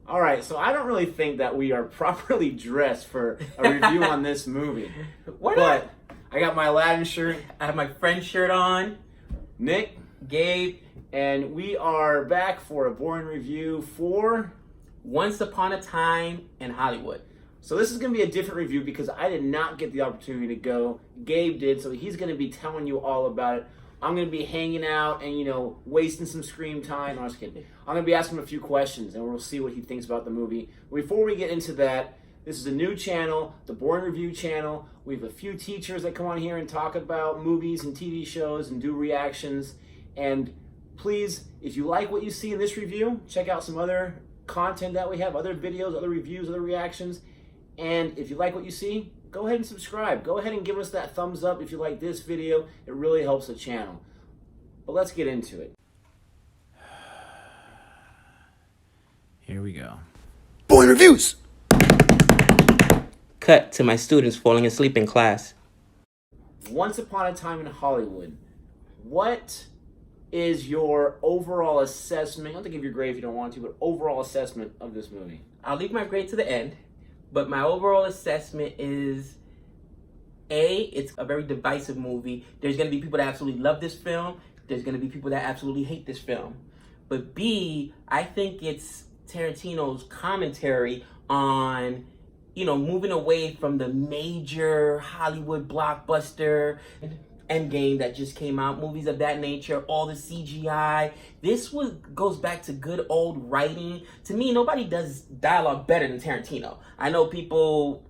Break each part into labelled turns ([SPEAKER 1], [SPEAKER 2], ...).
[SPEAKER 1] All right, so I don't really think that we are properly dressed for a review on this movie.
[SPEAKER 2] Why not?
[SPEAKER 1] But I got my Aladdin shirt.
[SPEAKER 2] I have my friend shirt on.
[SPEAKER 1] Nick.
[SPEAKER 2] Gabe.
[SPEAKER 1] And we are back for a boring review for
[SPEAKER 2] Once Upon a Time in Hollywood.
[SPEAKER 1] So this is going to be a different review because I did not get the opportunity to go. Gabe did, so he's going to be telling you all about it. I'm going to be hanging out and, wasting some screen time. No, I was kidding. I'm going to be asking him a few questions, and we'll see what he thinks about the movie. Before we get into that, this is a new channel, the Boring Review channel. We have a few teachers that come on here and talk about movies and TV shows and do reactions. And please, if you like what you see in this review, check out some other content that we have, other videos, other reviews, other reactions. And if you like what you see, go ahead and subscribe. Go ahead and give us that thumbs up if you like this video. It really helps the channel. But let's get into it. Here we go.
[SPEAKER 3] Boring Reviews!
[SPEAKER 2] Cut to my students falling asleep in class.
[SPEAKER 1] Once Upon a Time in Hollywood. What is your overall assessment? You don't have to give your grade if you don't want to, but overall assessment of this movie.
[SPEAKER 2] I'll leave my grade to the end, but my overall assessment is it's a very divisive movie. There's going to be people that absolutely love this film. There's going to be people that absolutely hate this film. But B, I think it's Tarantino's commentary on, moving away from the major Hollywood blockbuster Endgame that just came out, movies of that nature, all the CGI. This goes back to good old writing. To me, nobody does dialogue better than Tarantino. I know people,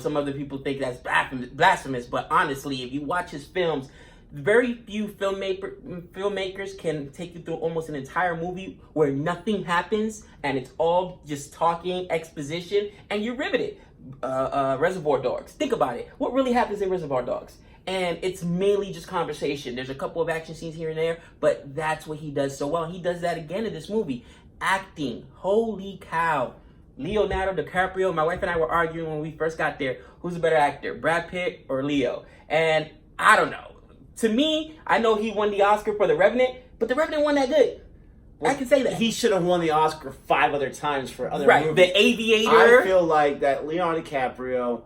[SPEAKER 2] some other people think that's blasphemous, but honestly, if you watch his films, very few filmmakers can take you through almost an entire movie where nothing happens and it's all just talking, exposition, and you're riveted. Reservoir Dogs. Think about it. What really happens in Reservoir Dogs? And it's mainly just conversation. There's a couple of action scenes here and there, but that's what he does so well. And he does that again in this movie. Acting. Holy cow. Leonardo DiCaprio, my wife and I were arguing when we first got there, who's a better actor, Brad Pitt or Leo? And I don't know. To me, I know he won the Oscar for The Revenant, but The Revenant wasn't that good.
[SPEAKER 1] Well,
[SPEAKER 2] I can say that.
[SPEAKER 1] He should have won the Oscar 5 other times for other
[SPEAKER 2] right.
[SPEAKER 1] movies.
[SPEAKER 2] The Aviator.
[SPEAKER 1] I feel like that Leonardo DiCaprio,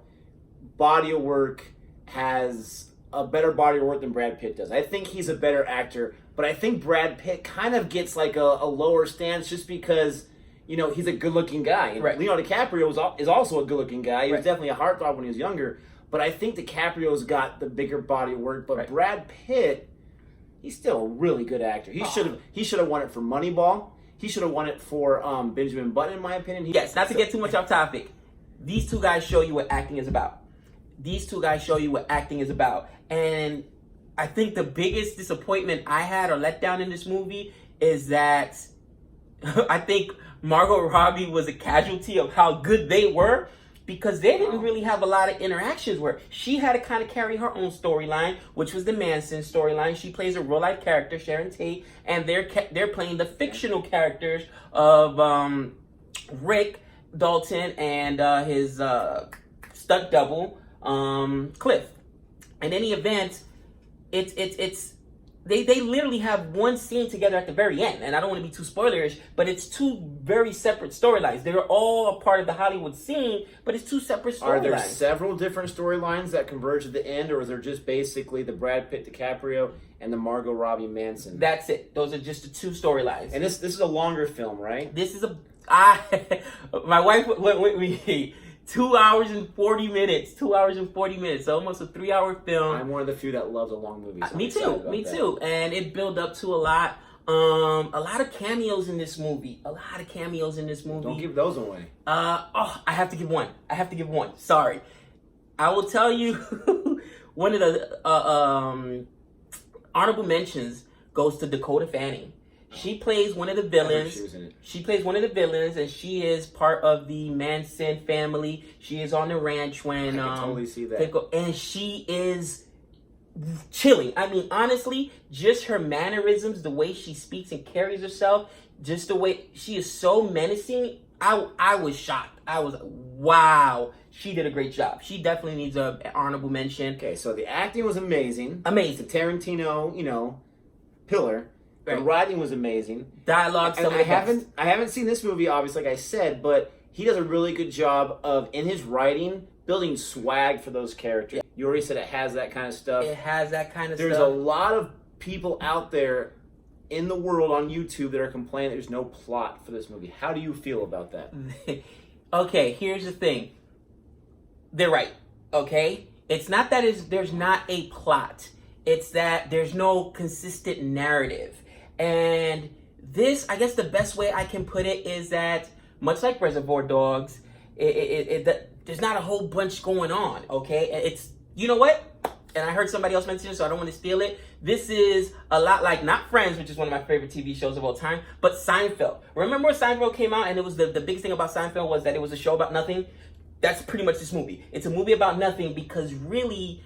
[SPEAKER 1] body of work, has a better body of work than Brad Pitt does. I think he's a better actor, but I think Brad Pitt kind of gets like a lower stance just because, he's a good-looking guy.
[SPEAKER 2] Right.
[SPEAKER 1] Leonardo DiCaprio is also a good-looking guy. He was
[SPEAKER 2] right.
[SPEAKER 1] definitely a heartthrob when he was younger, but I think DiCaprio's got the bigger body of work, but
[SPEAKER 2] right.
[SPEAKER 1] Brad Pitt, he's still a really good actor. He should have won it for Moneyball. He should have won it for Benjamin Button, in my opinion.
[SPEAKER 2] Yes, not to get too much off topic. These two guys show you what acting is about. And I think the biggest disappointment I had or letdown in this movie is that I think Margot Robbie was a casualty of how good they were, because they didn't really have a lot of interactions where she had to kind of carry her own storyline, which was the Manson storyline. She plays a real-life character, Sharon Tate, and they're playing the fictional characters of Rick Dalton and his stunt double, Cliff. In any event, they literally have one scene together at the very end, and I don't want to be too spoilerish, but it's two very separate storylines. They're all a part of the Hollywood scene, but it's two separate storylines.
[SPEAKER 1] Are there several different storylines that converge at the end, or is there just basically the Brad Pitt DiCaprio and the Margot Robbie Manson?
[SPEAKER 2] That's it. Those are just the two storylines.
[SPEAKER 1] And this is a longer film, right?
[SPEAKER 2] This is my wife went with me. 2 hours and 40 minutes. 2 hours and 40 minutes. So almost a 3-hour film.
[SPEAKER 1] I'm one of the few that loves a long movie. So
[SPEAKER 2] me too. And it built up to a lot of cameos in this movie.
[SPEAKER 1] Don't give those away.
[SPEAKER 2] I have to give one. Sorry. I will tell you one of the honorable mentions goes to Dakota Fanning. She plays one of the villains. And she is part of the Manson family. She is on the ranch when
[SPEAKER 1] I can totally see that.
[SPEAKER 2] And she is chilling. I mean, honestly, just her mannerisms, the way she speaks and carries herself, just the way she is so menacing. I was shocked. I was, wow, she did a great job. She definitely needs an honorable mention.
[SPEAKER 1] Okay, so the acting was amazing.
[SPEAKER 2] Amazing.
[SPEAKER 1] The Tarantino, pillar. The writing was amazing.
[SPEAKER 2] Dialogue,
[SPEAKER 1] And I haven't seen this movie, obviously, like I said, but he does a really good job of, in his writing, building swag for those characters. Yeah. You already said it has that kind of stuff.
[SPEAKER 2] It has that kind of
[SPEAKER 1] There's
[SPEAKER 2] stuff.
[SPEAKER 1] There's a lot of people out there in the world on YouTube that are complaining there's no plot for this movie. How do you feel about that?
[SPEAKER 2] Okay, here's the thing. They're right, okay? It's not that there's not a plot. It's that there's no consistent narrative. And this, I guess the best way I can put it is that, much like Reservoir Dogs, there's not a whole bunch going on, okay? It's, you know what? And I heard somebody else mention it, so I don't want to steal it. This is a lot like, not Friends, which is one of my favorite TV shows of all time, but Seinfeld. Remember when Seinfeld came out, and it was the biggest thing about Seinfeld was that it was a show about nothing? That's pretty much this movie. It's a movie about nothing because really,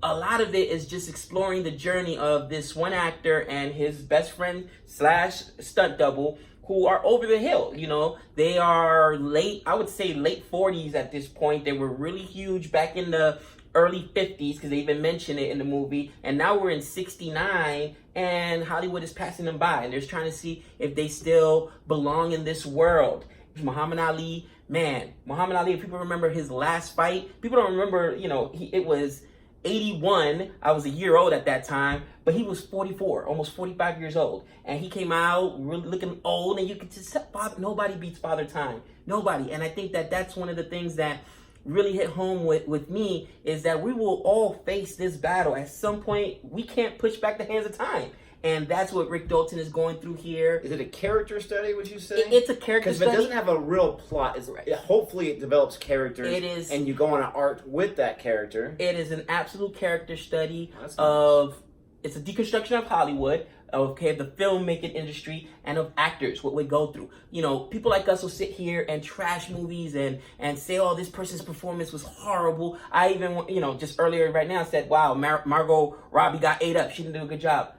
[SPEAKER 2] a lot of it is just exploring the journey of this one actor and his best friend / stunt double who are over the hill. You know, they are I would say late 40s at this point. They were really huge back in the early 50s because they even mention it in the movie. And now we're in 69 and Hollywood is passing them by. And they're trying to see if they still belong in this world. Muhammad Ali, if people remember his last fight, people don't remember, you know, it was 81. I was a year old at that time, but he was 44, almost 45 years old. And he came out really looking old, and you could just say, nobody beats Father Time. Nobody. And I think that that's one of the things that really hit home with me is that we will all face this battle. At some point, we can't push back the hands of time. And that's what Rick Dalton is going through here.
[SPEAKER 1] Is it a character study, would you say?
[SPEAKER 2] It's a character study.
[SPEAKER 1] Because if it doesn't have a real plot, hopefully it develops characters.
[SPEAKER 2] It is. And
[SPEAKER 1] you go on an arc with that character.
[SPEAKER 2] It is an absolute character study
[SPEAKER 1] of...
[SPEAKER 2] Nice. It's a deconstruction of Hollywood, of the filmmaking industry, and of actors, what we go through. You know, people like us will sit here and trash movies and say, oh, this person's performance was horrible. I even, you know, just earlier right now said, wow, Margot Robbie got ate up. She didn't do a good job.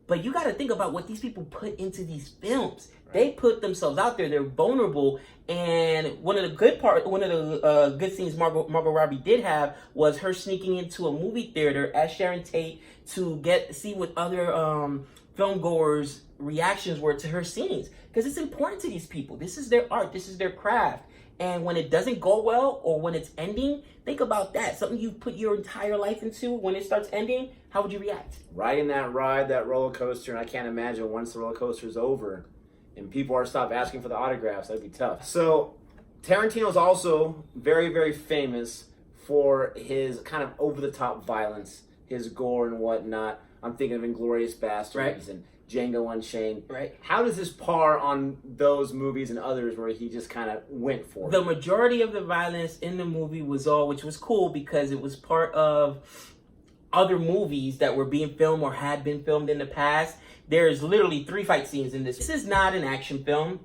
[SPEAKER 2] But you got to think about what these people put into these films. Right. They put themselves out there. They're vulnerable. And one of the good scenes Margot Robbie did have was her sneaking into a movie theater as Sharon Tate to see what other film goers' reactions were to her scenes. Because it's important to these people. This is their art. This is their craft. And when it doesn't go well or when it's ending, think about that. Something you put your entire life into, when it starts ending, how would you react?
[SPEAKER 1] Riding that ride, that roller coaster, and I can't imagine once the roller coaster is over and people are stopped asking for the autographs, that'd be tough. So Tarantino's also very, very famous for his kind of over-the-top violence, his gore and whatnot. I'm thinking of Inglourious Basterds
[SPEAKER 2] right.
[SPEAKER 1] and Django Unchained.
[SPEAKER 2] Right.
[SPEAKER 1] How does this par on those movies and others where he just kind of went for it?
[SPEAKER 2] The majority of the violence in the movie which was cool because it was part of other movies that were being filmed or had been filmed in the past. There's literally 3 fight scenes in this. This is not an action film.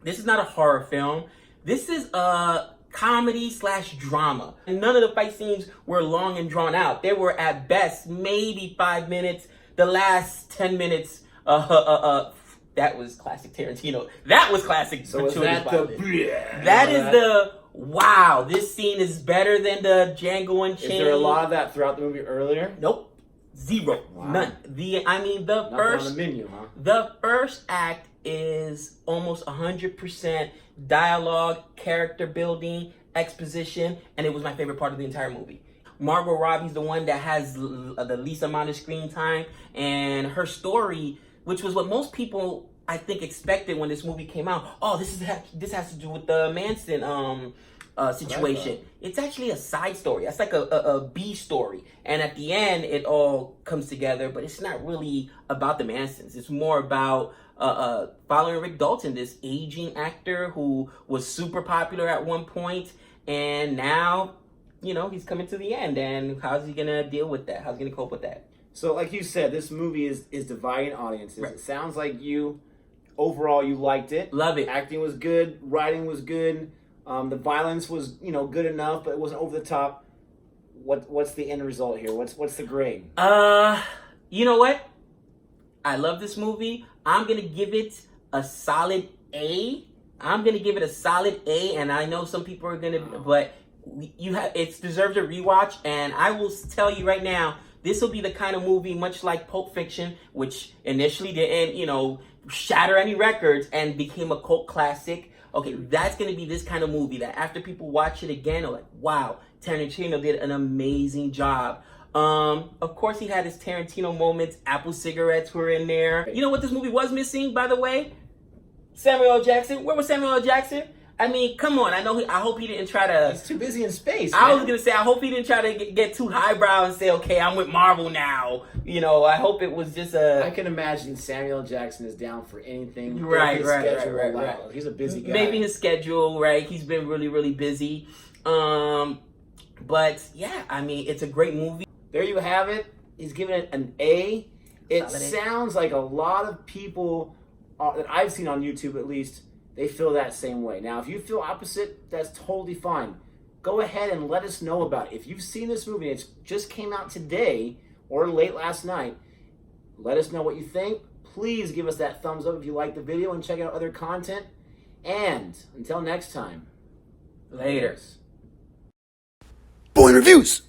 [SPEAKER 2] This is not a horror film. This is a comedy / drama. And none of the fight scenes were long and drawn out. They were at best maybe 5 minutes. The last 10 minutes, that was classic Tarantino. That was classic.
[SPEAKER 1] So is that
[SPEAKER 2] that is the wow, this scene is better than the Django Unchained.
[SPEAKER 1] Is there a lot of that throughout the movie earlier?
[SPEAKER 2] Nope. Zero. Wow. None.
[SPEAKER 1] Nothing
[SPEAKER 2] first
[SPEAKER 1] on the menu, huh?
[SPEAKER 2] The first act is almost 100% dialogue, character building, exposition, and it was my favorite part of the entire movie. Margot Robbie's the one that has the least amount of screen time, and her story, which was what most people I think expected when this movie came out. Oh, this has to do with the Manson situation. It's actually a side story. It's like a B story, and at the end it all comes together. But it's not really about the Mansons. It's more about following Rick Dalton, this aging actor who was super popular at one point, and now, you know, he's coming to the end. And how's he gonna deal with that? How's he gonna cope with that?
[SPEAKER 1] So, like you said, this movie is dividing audiences.
[SPEAKER 2] Right.
[SPEAKER 1] It sounds like overall you liked it.
[SPEAKER 2] Love it.
[SPEAKER 1] Acting was good. Writing was good. The violence was, good enough, but it wasn't over the top. What's the end result here? What's the grade?
[SPEAKER 2] You know what? I love this movie. I'm gonna give it a solid A. And I know some people are gonna, but it deserves a rewatch. And I will tell you right now, This will be the kind of movie, much like Pulp Fiction, which initially didn't, shatter any records and became a cult classic. Okay, that's going to be this kind of movie that after people watch it again are like, wow, Tarantino did an amazing job. Of course, he had his Tarantino moments. Apple cigarettes were in there. You know what this movie was missing, by the way? Samuel L. Jackson. Where was Samuel L. Jackson? I mean, come on. I hope he didn't try to...
[SPEAKER 1] He's too busy in space,
[SPEAKER 2] I was going to say, I hope he didn't try to get too highbrow and say, okay, I'm with Marvel now. I hope it was just a...
[SPEAKER 1] I can imagine Samuel L. Jackson is down for anything.
[SPEAKER 2] Right.
[SPEAKER 1] He's a busy guy.
[SPEAKER 2] Maybe his schedule, right? He's been really, really busy. But, yeah, I mean, it's a great movie.
[SPEAKER 1] There you have it. He's given it an A. It
[SPEAKER 2] Solid A.
[SPEAKER 1] sounds like a lot of people that I've seen on YouTube, at least, they feel that same way. Now, if you feel opposite, that's totally fine. Go ahead and let us know about it. If you've seen this movie and it just came out today or late last night, let us know what you think. Please give us that thumbs up if you like the video and check out other content. And until next time,
[SPEAKER 2] Later.
[SPEAKER 3] Boy Reviews.